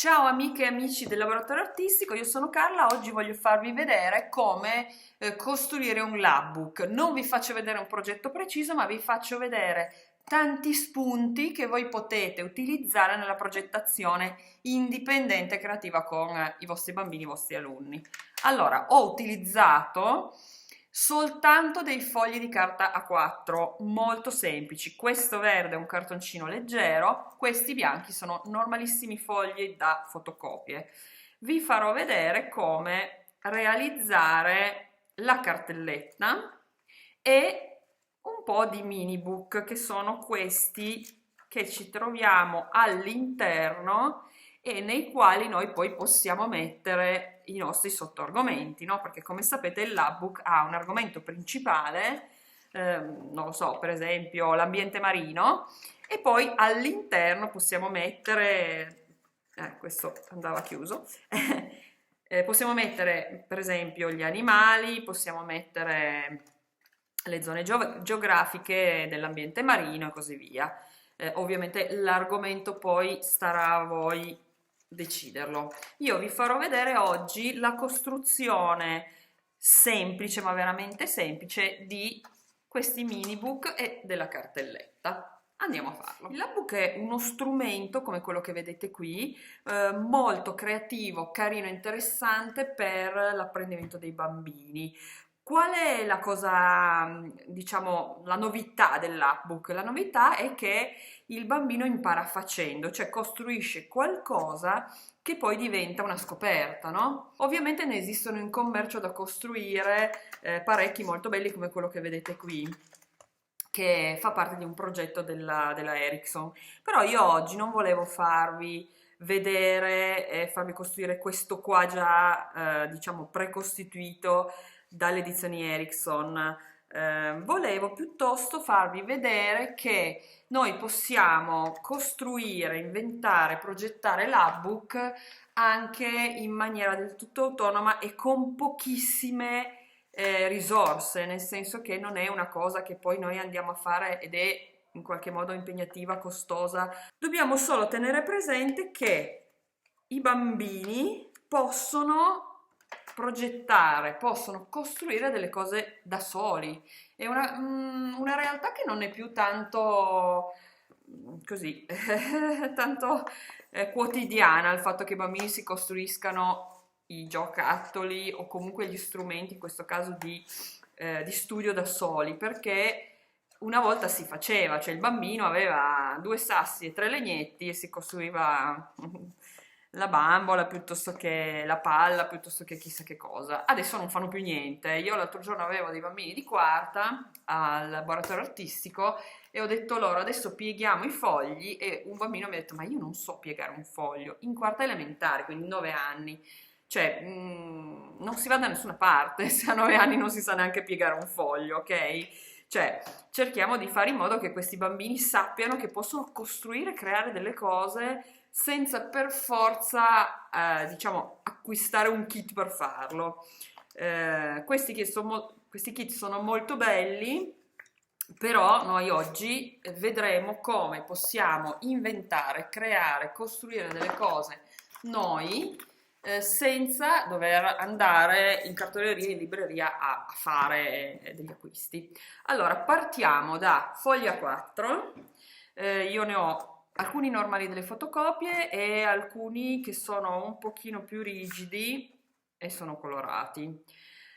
Ciao amiche e amici del laboratorio artistico, io sono Carla, oggi voglio farvi vedere come costruire un labbook. Non vi faccio vedere un progetto preciso, ma vi faccio vedere tanti spunti che voi potete utilizzare nella progettazione indipendente e creativa con i vostri bambini, i vostri alunni. Allora, ho utilizzato soltanto dei fogli di carta A4 molto semplici. Questo verde è un cartoncino leggero, questi bianchi sono normalissimi fogli da fotocopie. Vi farò vedere come realizzare la cartelletta e un po' di mini book, che sono questi che ci troviamo all'interno e nei quali noi poi possiamo mettere i nostri sottoargomenti, no? Perché come sapete il labbook ha un argomento principale, non lo so, per esempio l'ambiente marino, e poi all'interno possiamo mettere, questo andava chiuso, possiamo mettere per esempio gli animali, possiamo mettere le zone geografiche dell'ambiente marino e così via. Ovviamente l'argomento poi starà a voi deciderlo. Io vi farò vedere oggi la costruzione semplice, ma veramente semplice, di questi mini book e della cartelletta. Andiamo a farlo. Il labbook è uno strumento come quello che vedete qui, molto creativo, carino e interessante per l'apprendimento dei bambini. Qual è la cosa, diciamo, la novità del labbook? La novità è che il bambino impara facendo, cioè costruisce qualcosa che poi diventa una scoperta, no? Ovviamente ne esistono in commercio da costruire parecchi molto belli come quello che vedete qui, che fa parte di un progetto della Ericsson. Però io oggi non volevo farvi vedere e farvi costruire questo qua già, diciamo, precostituito dalle edizioni Ericsson. Volevo piuttosto farvi vedere che noi possiamo costruire, inventare, progettare labbook anche in maniera del tutto autonoma e con pochissime risorse, nel senso che non è una cosa che poi noi andiamo a fare ed è in qualche modo impegnativa, costosa. Dobbiamo solo tenere presente che i bambini possono progettare, possono costruire delle cose da soli. È una realtà che non è più tanto così, tanto quotidiana, il fatto che i bambini si costruiscano i giocattoli o comunque gli strumenti, in questo caso di studio da soli, perché una volta si faceva, cioè il bambino aveva 2 sassi e 3 legnetti e si costruiva la bambola piuttosto che la palla, piuttosto che chissà che cosa. Adesso non fanno più niente. Io l'altro giorno avevo dei bambini di quarta al laboratorio artistico e ho detto loro adesso pieghiamo i fogli e un bambino mi ha detto ma io non so piegare un foglio, in quarta elementare, quindi 9 anni. Cioè, non si va da nessuna parte se a 9 anni non si sa neanche piegare un foglio, ok? Cioè, cerchiamo di fare in modo che questi bambini sappiano che possono costruire, creare delle cose senza per forza, diciamo, acquistare un kit per farlo. Questi kit sono molto belli, però noi oggi vedremo come possiamo inventare, creare, costruire delle cose noi senza dover andare in cartoleria, in libreria a fare degli acquisti. Allora, partiamo da fogli A4, io ne ho alcuni normali delle fotocopie e alcuni che sono un pochino più rigidi e sono colorati.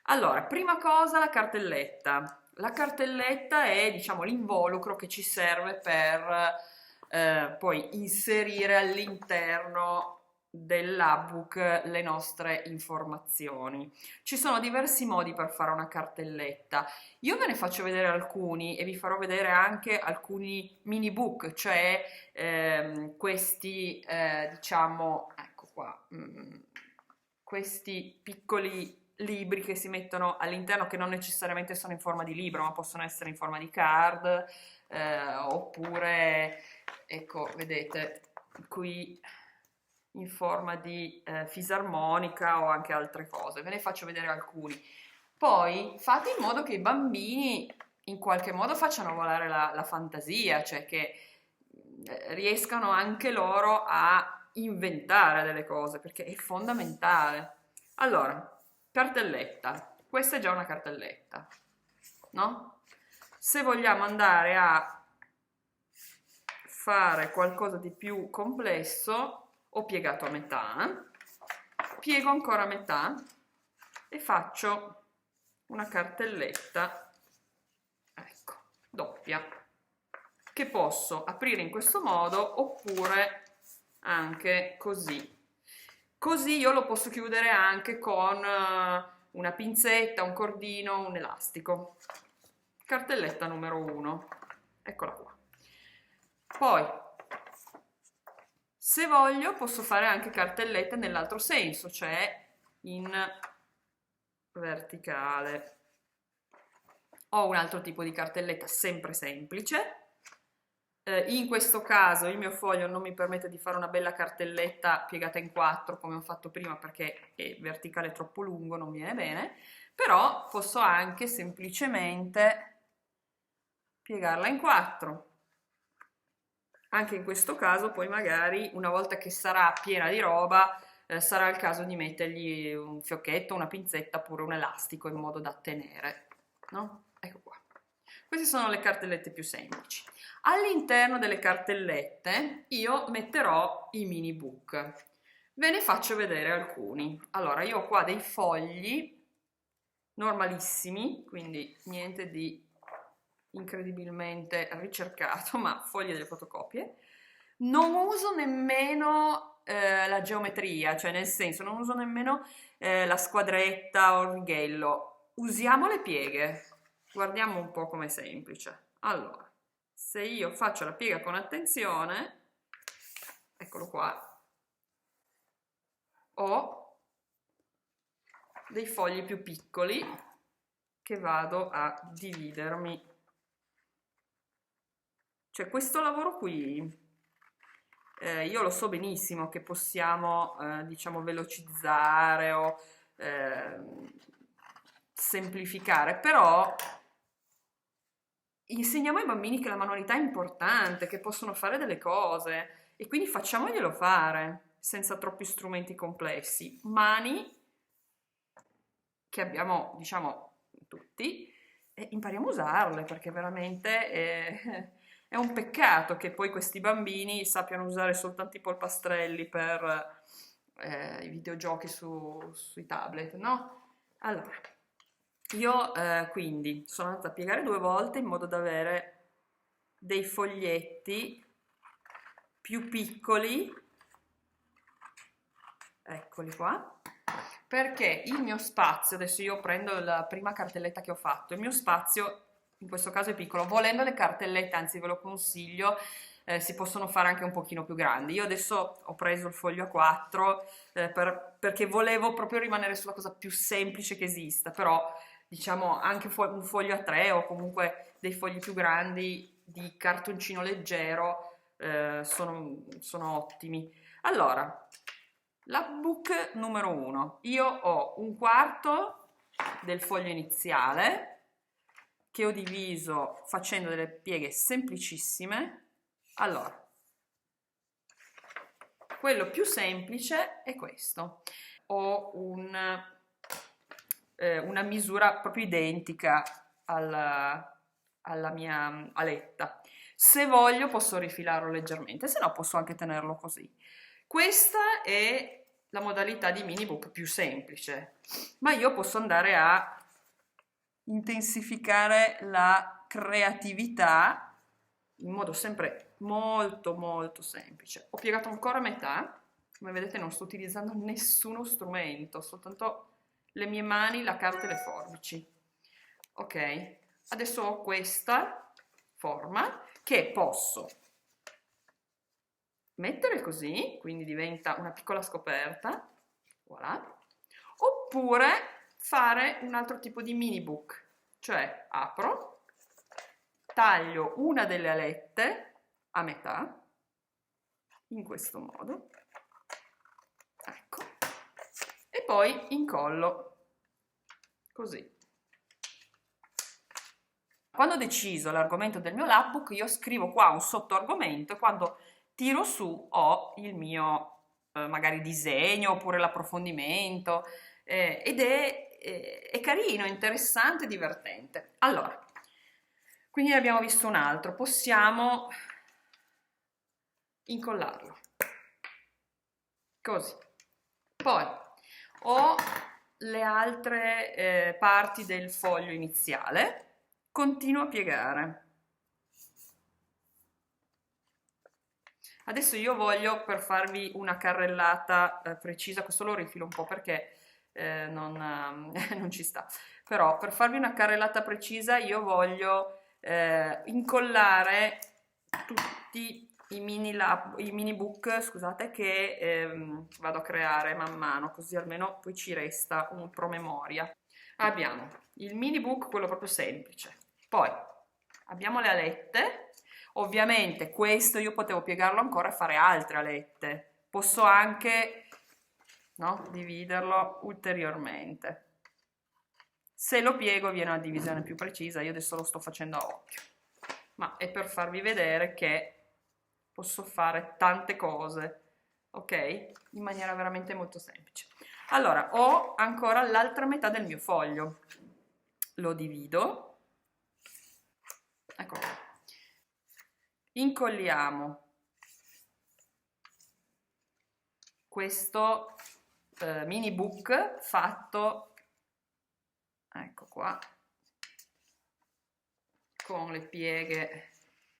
Allora, prima cosa la cartelletta. La cartelletta è, diciamo, l'involucro che ci serve per poi inserire all'interno del labbook le nostre informazioni. Ci sono diversi modi per fare una cartelletta. Io ve ne faccio vedere alcuni e vi farò vedere anche alcuni mini book, cioè questi, diciamo, ecco qua, questi piccoli libri che si mettono all'interno, che non necessariamente sono in forma di libro, ma possono essere in forma di card, oppure, ecco, vedete, qui in forma di fisarmonica o anche altre cose. Ve ne faccio vedere alcuni. Poi fate in modo che i bambini in qualche modo facciano volare la fantasia, cioè che riescano anche loro a inventare delle cose perché è fondamentale. Allora, cartelletta, questa è già una cartelletta, no? Se vogliamo andare a fare qualcosa di più complesso, ho piegato a metà, piego ancora a metà e faccio una cartelletta, ecco, doppia, che posso aprire in questo modo oppure anche così. Così io lo posso chiudere anche con una pinzetta, un cordino, un elastico. Cartelletta numero 1, eccola qua. Poi, se voglio, posso fare anche cartellette nell'altro senso, cioè in verticale. Ho un altro tipo di cartelletta sempre semplice. In questo caso il mio foglio non mi permette di fare una bella cartelletta piegata in 4 come ho fatto prima perché è verticale troppo lungo, non viene bene, però posso anche semplicemente piegarla in 4. Anche in questo caso poi magari una volta che sarà piena di roba sarà il caso di mettergli un fiocchetto, una pinzetta oppure un elastico in modo da tenere, no? Ecco qua. Queste sono le cartellette più semplici. All'interno delle cartellette io metterò i mini book. Ve ne faccio vedere alcuni. Allora, io ho qua dei fogli normalissimi, quindi niente di incredibilmente ricercato, ma fogli delle fotocopie. Non uso nemmeno la geometria, cioè nel senso non uso nemmeno la squadretta o il righello. Usiamo le pieghe. Guardiamo un po' com'è semplice. Allora, se io faccio la piega con attenzione, eccolo qua, ho dei fogli più piccoli che vado a dividermi. Cioè questo lavoro qui, io lo so benissimo che possiamo, diciamo, velocizzare o semplificare, però insegniamo ai bambini che la manualità è importante, che possono fare delle cose e quindi facciamoglielo fare senza troppi strumenti complessi. Mani che abbiamo, diciamo, tutti e impariamo a usarle perché veramente è un peccato che poi questi bambini sappiano usare soltanto i polpastrelli per i videogiochi sui tablet, no? Allora, io quindi sono andata a piegare 2 volte in modo da avere dei foglietti più piccoli, eccoli qua, perché il mio spazio, adesso io prendo la prima cartelletta che ho fatto, il mio spazio in questo caso è piccolo, volendo le cartellette, anzi ve lo consiglio, si possono fare anche un pochino più grandi. Io adesso ho preso il foglio A4 perché volevo proprio rimanere sulla cosa più semplice che esista, però diciamo anche un foglio A3 o comunque dei fogli più grandi di cartoncino leggero sono ottimi. Allora, l'book numero 1, io ho 1/4 del foglio iniziale che ho diviso facendo delle pieghe semplicissime. Allora, quello più semplice è questo. Ho una misura proprio identica alla mia aletta. Se voglio posso rifilarlo leggermente, se no posso anche tenerlo così. Questa è la modalità di mini book più semplice, ma io posso andare a intensificare la creatività in modo sempre molto molto semplice. Ho piegato ancora a metà, come vedete non sto utilizzando nessuno strumento, soltanto le mie mani, la carta e le forbici. Ok, adesso ho questa forma che posso mettere così, quindi diventa una piccola scoperta, voilà, oppure fare un altro tipo di mini book, cioè apro, taglio una delle alette a metà, in questo modo, ecco, e poi incollo, così. Quando ho deciso l'argomento del mio lapbook, io scrivo qua un sottoargomento e quando tiro su ho il mio magari disegno oppure l'approfondimento, ed è carino, interessante, divertente. Allora, quindi ne abbiamo visto un altro, possiamo incollarlo, così. Poi ho le altre parti del foglio iniziale, continuo a piegare. Adesso io voglio, per farvi una carrellata precisa, questo lo rifilo un po' perché non ci sta, però per farvi una carrellata precisa io voglio incollare tutti i mini book, scusate, che vado a creare man mano, così almeno poi ci resta un promemoria. Abbiamo il mini book, quello proprio semplice, poi abbiamo le alette. Ovviamente questo io potevo piegarlo ancora e fare altre alette, posso anche, no, dividerlo ulteriormente. Se lo piego viene una divisione più precisa, io adesso lo sto facendo a occhio, ma è per farvi vedere che posso fare tante cose, ok? In maniera veramente molto semplice. Allora, ho ancora l'altra metà del mio foglio, lo divido, ecco qua. Incolliamo questo mini book fatto, ecco qua, con le pieghe,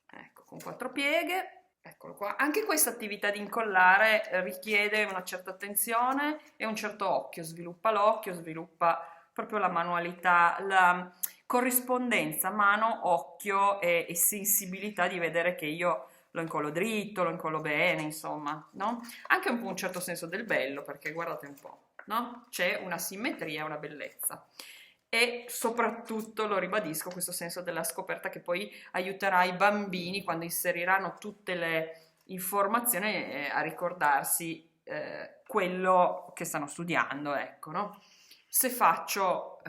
ecco, con 4 pieghe, eccolo qua. Anche questa attività di incollare richiede una certa attenzione e un certo occhio, sviluppa l'occhio, sviluppa proprio la manualità, la corrispondenza mano-occhio e sensibilità di vedere che io lo incollo dritto, lo incollo bene, insomma, no? Anche un po' un certo senso del bello, perché guardate un po', no? C'è una simmetria, una bellezza. E soprattutto, lo ribadisco, questo senso della scoperta che poi aiuterà i bambini quando inseriranno tutte le informazioni a ricordarsi quello che stanno studiando, ecco, no? Se faccio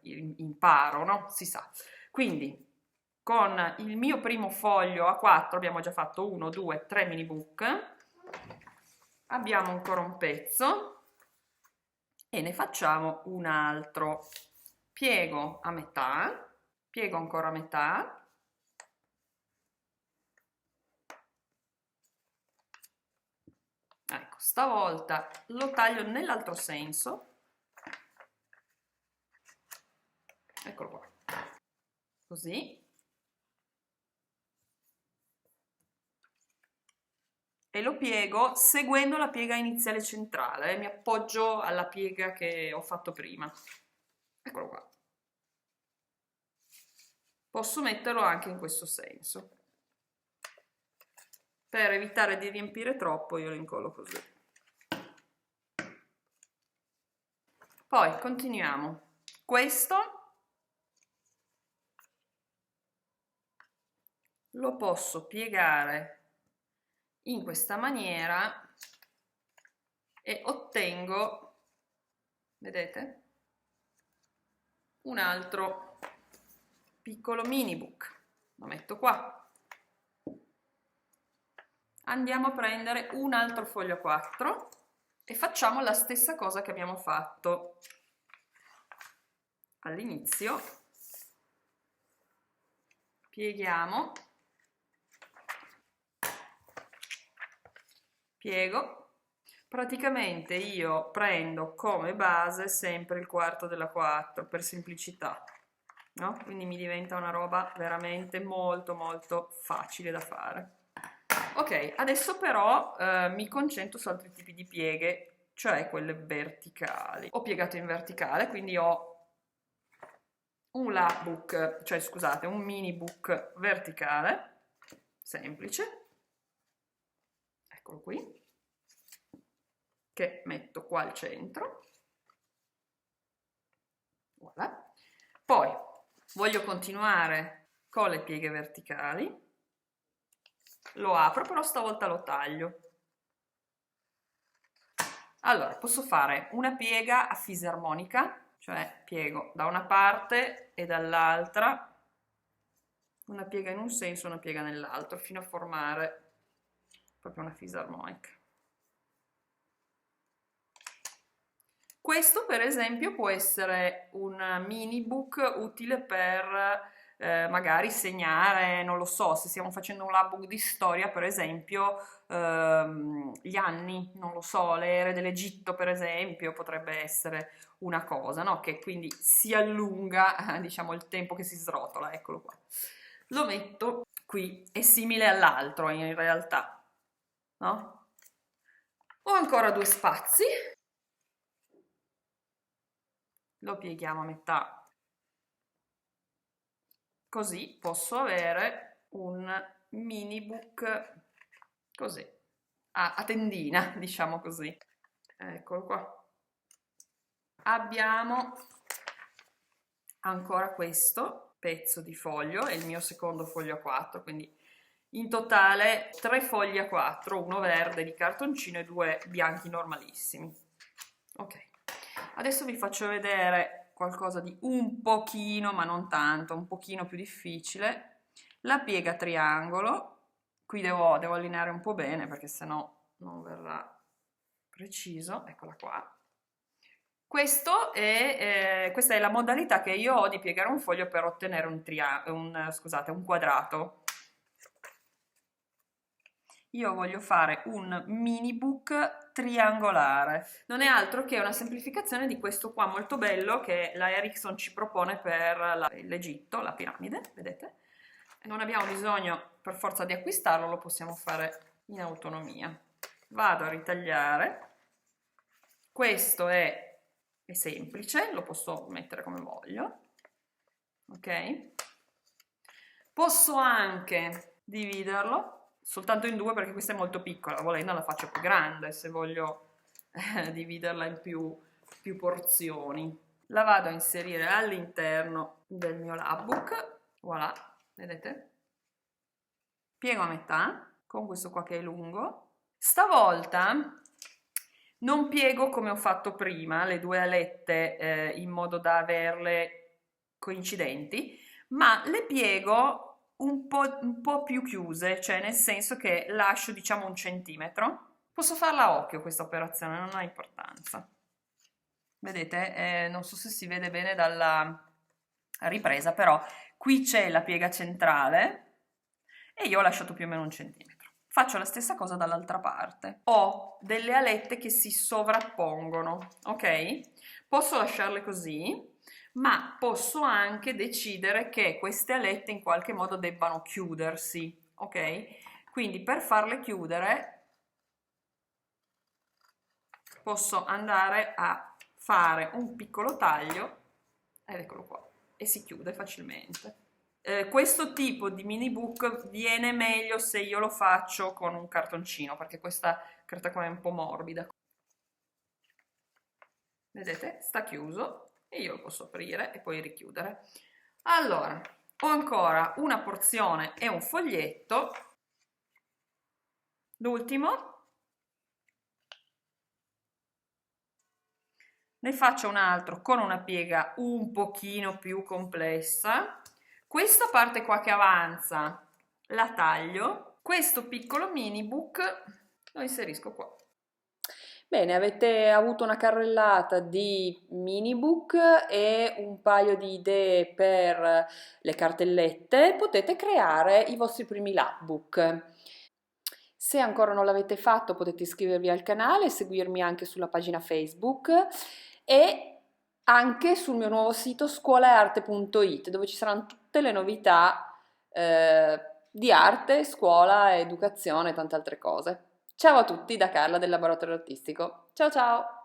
imparo, no? Si sa. Quindi con il mio primo foglio a 4 abbiamo già fatto 1, 2, 3 mini book, abbiamo ancora un pezzo e ne facciamo un altro. Piego a metà, piego ancora a metà, ecco, stavolta lo taglio nell'altro senso, eccolo qua, così, e lo piego seguendo la piega iniziale centrale, mi appoggio alla piega che ho fatto prima, eccolo qua. Posso metterlo anche in questo senso. Per evitare di riempire troppo io lo incollo così. Poi continuiamo. Questo lo posso piegare in questa maniera e ottengo, vedete, un altro piccolo mini book. Lo metto qua. Andiamo a prendere un altro foglio a 4 e facciamo la stessa cosa che abbiamo fatto all'inizio. Pieghiamo, piego, praticamente io prendo come base sempre il quarto della 4 per semplicità, no? Quindi mi diventa una roba veramente molto molto facile da fare. Ok, adesso però mi concentro su altri tipi di pieghe, cioè quelle verticali. Ho piegato in verticale, quindi ho un lapbook, cioè scusate, un mini book verticale, semplice, eccolo qui, che metto qua al centro, voilà. Poi voglio continuare con le pieghe verticali, lo apro, però stavolta lo taglio. Allora, posso fare una piega a fisarmonica, cioè piego da una parte e dall'altra, una piega in un senso, una piega nell'altro, fino a formare proprio una fisarmonica. Questo per esempio può essere un mini book utile per magari segnare, non lo so, se stiamo facendo un labbook di storia per esempio, gli anni, non lo so, le ere dell'Egitto per esempio, potrebbe essere una cosa, no? Che quindi si allunga, diciamo, il tempo che si srotola, eccolo qua. Lo metto qui, è simile all'altro in realtà, no? Ho ancora due spazi, lo pieghiamo a metà, così posso avere un mini book così, a tendina, diciamo così. Eccolo qua. Abbiamo ancora questo pezzo di foglio, è il mio secondo foglio a 4, quindi in totale 3 fogli a 4, uno verde di cartoncino e 2 bianchi normalissimi. Ok, adesso vi faccio vedere qualcosa di un pochino, ma non tanto, un pochino più difficile. La piega a triangolo, qui devo allineare un po' bene perché sennò non verrà preciso, eccola qua. Questa è la modalità che io ho di piegare un foglio per ottenere un quadrato. Io voglio fare un mini book triangolare. Non è altro che una semplificazione di questo qua molto bello che la Ericsson ci propone per l'Egitto, la piramide, vedete? Non abbiamo bisogno per forza di acquistarlo, lo possiamo fare in autonomia. Vado a ritagliare. Questo è semplice, lo posso mettere come voglio, ok? Posso anche dividerlo soltanto in due perché questa è molto piccola, volendo la faccio più grande se voglio dividerla in più porzioni. La vado a inserire all'interno del mio labbook, voilà, vedete? Piego a metà con questo qua che è lungo. Stavolta non piego come ho fatto prima le due alette in modo da averle coincidenti, ma le piego un po' più chiuse, cioè nel senso che lascio diciamo 1 centimetro. Posso farla a occhio questa operazione, non ha importanza. Vedete, non so se si vede bene dalla ripresa, però qui c'è la piega centrale e io ho lasciato più o meno 1 centimetro. Faccio la stessa cosa dall'altra parte. Ho delle alette che si sovrappongono, ok? Posso lasciarle così, ma posso anche decidere che queste alette in qualche modo debbano chiudersi, ok? Quindi per farle chiudere posso andare a fare un piccolo taglio, ed eccolo qua, e si chiude facilmente. Questo tipo di mini book viene meglio se io lo faccio con un cartoncino, perché questa carta qua è un po' morbida. Vedete? Sta chiuso e io lo posso aprire e poi richiudere. Allora, ho ancora una porzione e un foglietto. L'ultimo. Ne faccio un altro con una piega un pochino più complessa. Questa parte qua che avanza la taglio, questo piccolo mini book lo inserisco qua. Bene, avete avuto una carrellata di mini book e un paio di idee per le cartellette. Potete creare i vostri primi lapbook. Se ancora non l'avete fatto potete iscrivervi al canale e seguirmi anche sulla pagina Facebook e anche sul mio nuovo sito scuolaearte.it dove ci saranno tutte le novità di arte, scuola, educazione e tante altre cose. Ciao a tutti da Carla del Laboratorio Artistico. Ciao ciao!